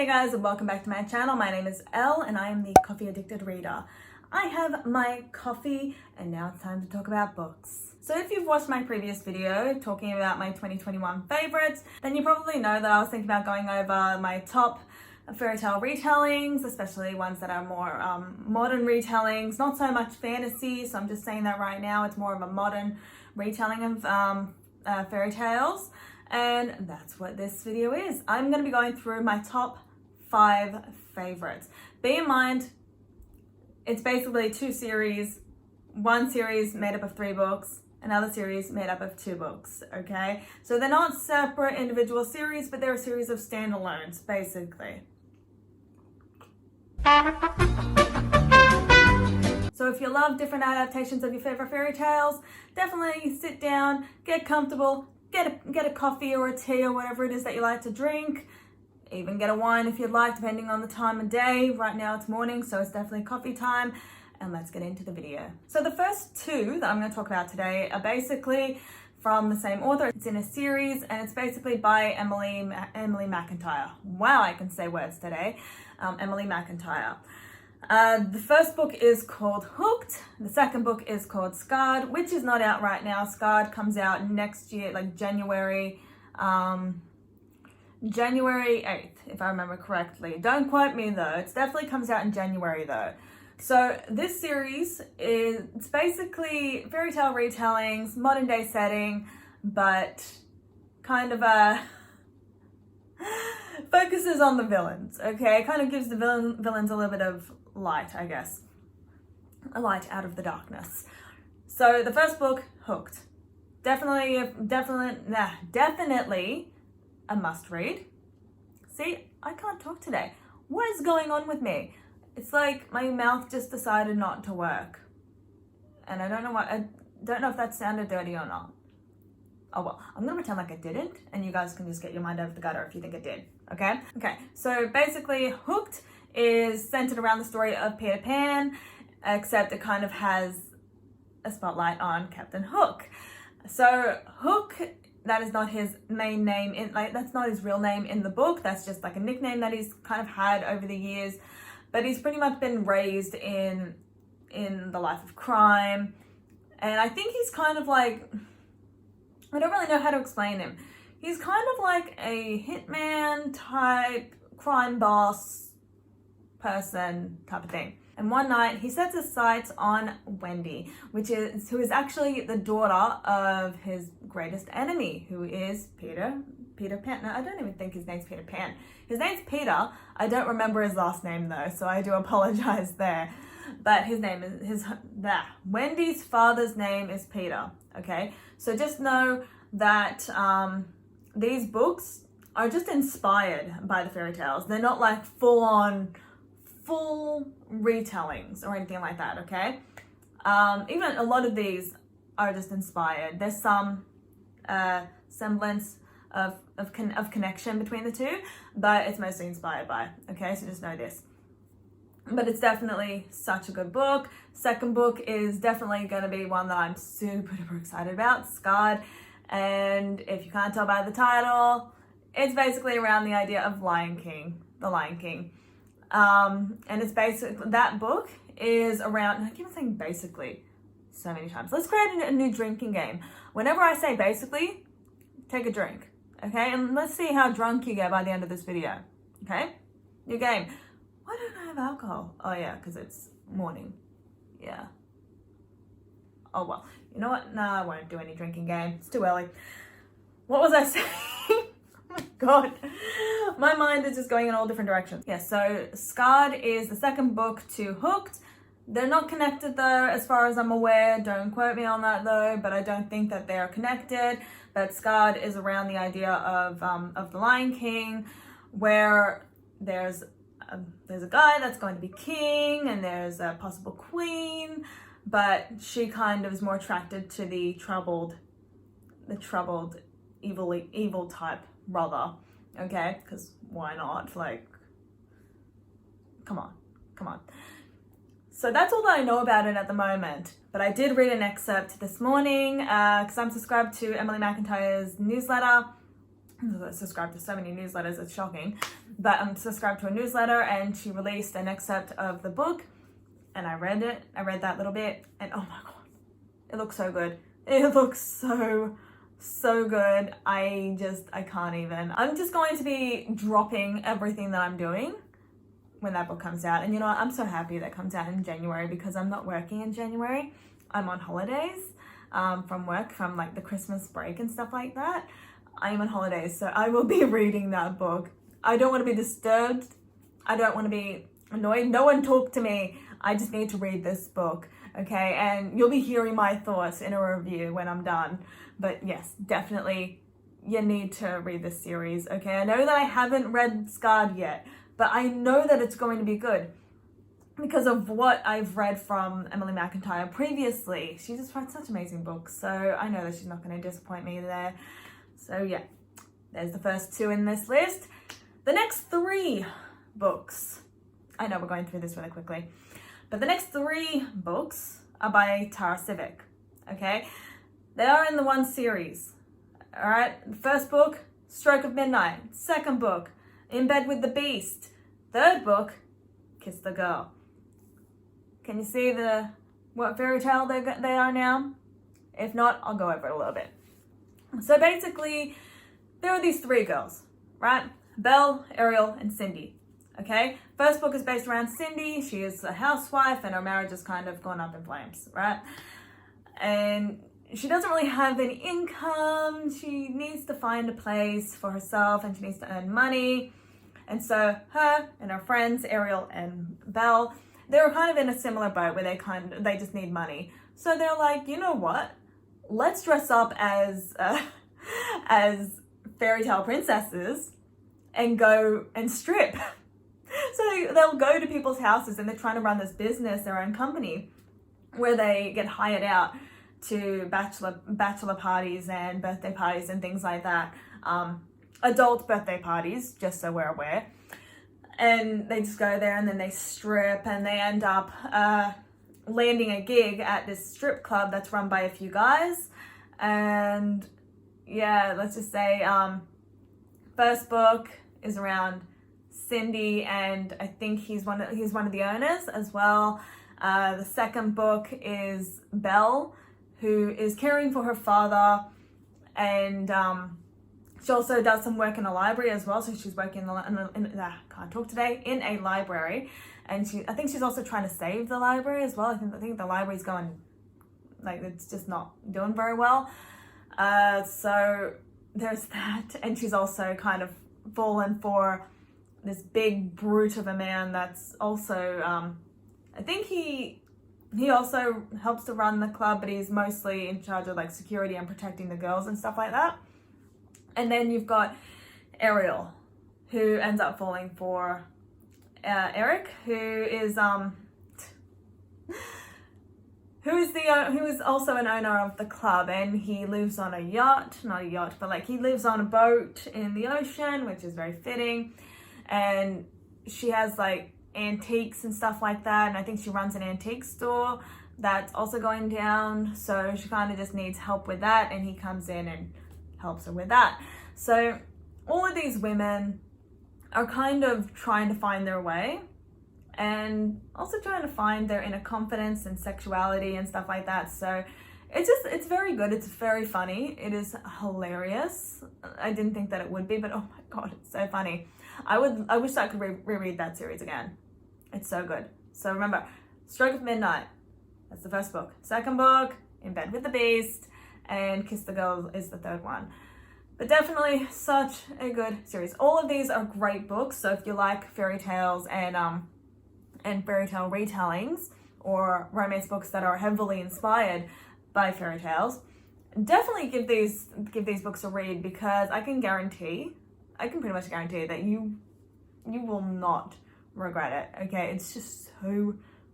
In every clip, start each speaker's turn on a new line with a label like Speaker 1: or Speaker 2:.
Speaker 1: Hey guys, and welcome back to my channel. My name is Elle and I am the coffee addicted reader. I have my coffee and now it's time to talk about books. So if you've watched my previous video talking about my 2021 favorites, then you probably know that I was thinking about going over my top fairytale retellings, especially ones that are more modern retellings, not so much fantasy. So I'm just saying that right now, it's more of a modern retelling of fairy tales. And that's what this video is. I'm going to be going through my top 5 favorites. Be in mind, it's basically 2 series, one series made up of 3 books, another series made up of 2 books, okay? So they're not separate individual series, but they're a series of standalones, basically. So if you love different adaptations of your favorite fairy tales, definitely sit down, get comfortable, get a coffee or a tea or whatever it is that you like to drink. Even get a wine if you'd like, depending on the time of day. Right now it's morning, so it's definitely coffee time. And let's get into the video. So the first 2 that I'm going to talk about today are basically from the same author. It's in a series and it's basically by Emily McIntyre. Wow, I can say words today. Emily McIntyre. The first book is called Hooked. The second book is called Scarred, which is not out right now. Scarred comes out next year, like January 8th, if I remember correctly. Don't quote me though. It definitely comes out in January though. So this series it's basically fairy tale retellings, modern day setting, but kind of focuses on the villains, okay? Kind of gives the villains a little bit of light, I guess. A light out of the darkness. So the first book, Hooked. Definitely a must read. See, I can't talk today. What is going on with me? It's like my mouth just decided not to work. And I don't know if that sounded dirty or not. Oh well, I'm gonna pretend like it didn't, and you guys can just get your mind out of the gutter if you think it did, okay? Okay, so basically Hooked is centered around the story of Peter Pan, except it kind of has a spotlight on Captain Hook. So Hook, that is not his main name, that's not his real name in the book, that's just like a nickname that he's kind of had over the years, but he's pretty much been raised in the life of crime, and I think he's kind of like, I don't really know how to explain him. He's kind of like a hitman type, crime boss person type of thing. And one night he sets his sights on Wendy, who is actually the daughter of his greatest enemy, who is Peter Pan. No, I don't even think his name's Peter Pan. His name's Peter. I don't remember his last name though, so I do apologize there. But his name is Wendy's father's name is Peter. Okay, so just know that these books are just inspired by the fairy tales. They're not like full retellings or anything like that, okay? Even a lot of these are just inspired. There's some semblance of connection between the 2, but it's mostly inspired by, okay? So just know this. But it's definitely such a good book. Second book is definitely going to be one that I'm super duper excited about, Scarred. And if you can't tell by the title, it's basically around the idea of the Lion King. And it's basically, that book is around, I keep saying basically so many times. Let's create a new drinking game. Whenever I say basically, take a drink, okay? And let's see how drunk you get by the end of this video, okay? New game. Why don't I have alcohol? Oh yeah, because it's morning. Yeah. Oh well, you know what? No, I won't do any drinking game. It's too early. What was I saying? Oh my god. My mind is just going in all different directions. Yeah, so Scarred is the second book to Hooked. They're not connected though, as far as I'm aware. Don't quote me on that though, but I don't think that they're connected. But Scarred is around the idea of the Lion King, where there's a guy that's going to be king and there's a possible queen, but she kind of is more attracted to the troubled evil type brother, okay? Because why not? Like, come on. So that's all that I know about it at the moment, but I did read an excerpt this morning because I'm subscribed to Emily McIntyre's newsletter. I subscribe to so many newsletters, it's shocking. but I'm subscribed to a newsletter, and she released an excerpt of the book, and I read it. I read that little bit, and oh my god, it looks so good. It looks so good. I can't even. I'm just going to be dropping everything that I'm doing when that book comes out. And you know what? I'm so happy that comes out in January, because I'm not working in January. I'm on holidays from work, from like the Christmas break and stuff like that. I am on holidays, so I will be reading that book. I don't want to be disturbed. I don't want to be annoyed. No one talk to me. I just need to read this book, okay? And you'll be hearing my thoughts in a review when I'm done. But yes, definitely you need to read this series, okay? I know that I haven't read Scarred yet, but I know that it's going to be good because of what I've read from Emily McIntyre previously. She just writes such amazing books, so I know that she's not going to disappoint me there. So yeah, there's the first 2 in this list. The next 3 books, I know we're going through this really quickly, but the next 3 books are by Tara Civic, okay? They are in the one series, all right? The first book, Stroke of Midnight. Second book, In Bed with the Beast. Third book, Kiss the Girl. Can you see what fairy tale they are now? If not, I'll go over it a little bit. So basically, there are these 3 girls, right? Belle, Ariel, and Cindy, okay? First book is based around Cindy. She is a housewife, and her marriage has kind of gone up in flames, right? And she doesn't really have any income. She needs to find a place for herself, and she needs to earn money. And so her and her friends, Ariel and Belle, they're kind of in a similar boat where they just need money. So they're like, you know what? Let's dress up as fairy tale princesses and go and strip. So they'll go to people's houses, and they're trying to run this business, their own company, where they get hired out to bachelor parties and birthday parties and things like that. Adult birthday parties, just so we're aware. And they just go there, and then they strip, and they end up landing a gig at this strip club that's run by a few guys. And yeah, let's just say first book is around Cindy, and I think he's one of the owners as well. The second book is Belle, who is caring for her father, and she also does some work in a library as well. So she's working in a library, and I think she's also trying to save the library as well. I think the library's going, like, it's just not doing very well. So there's that, and she's also kind of fallen for this big brute of a man that's also, I think he also helps to run the club, but he's mostly in charge of like security and protecting the girls and stuff like that. And then you've got Ariel, who ends up falling for Eric, who is also an owner of the club, and he lives on a yacht, not a yacht, but like he lives on a boat in the ocean, which is very fitting. And she has like antiques and stuff like that, and I think she runs an antique store that's also going down, so she kind of just needs help with that, and he comes in and helps her with that. So all of these women are kind of trying to find their way, and also trying to find their inner confidence and sexuality and stuff like that. So it's very good. It's very funny. It is hilarious. I didn't think that it would be, but oh my god, it's so funny. I wish I could reread that series again. It's so good. So remember, Stroke of Midnight, that's the first book. Second book, In Bed with the Beast, and Kiss the Girl is the third one. But definitely such a good series. All of these are great books. So if you like fairy tales and fairytale retellings, or romance books that are heavily inspired by fairy tales, definitely give these books a read, because I can pretty much guarantee that you will not regret it. Okay, it's just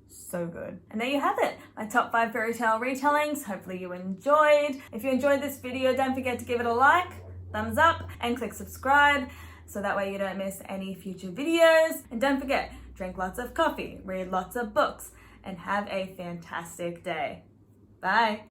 Speaker 1: so good. And there you have it, my top 5 fairy tale retellings. Hopefully you enjoyed. If you enjoyed this video, don't forget to give it a like, thumbs up, and click subscribe, so that way you don't miss any future videos. And don't forget, drink lots of coffee, read lots of books, and have a fantastic day. Bye.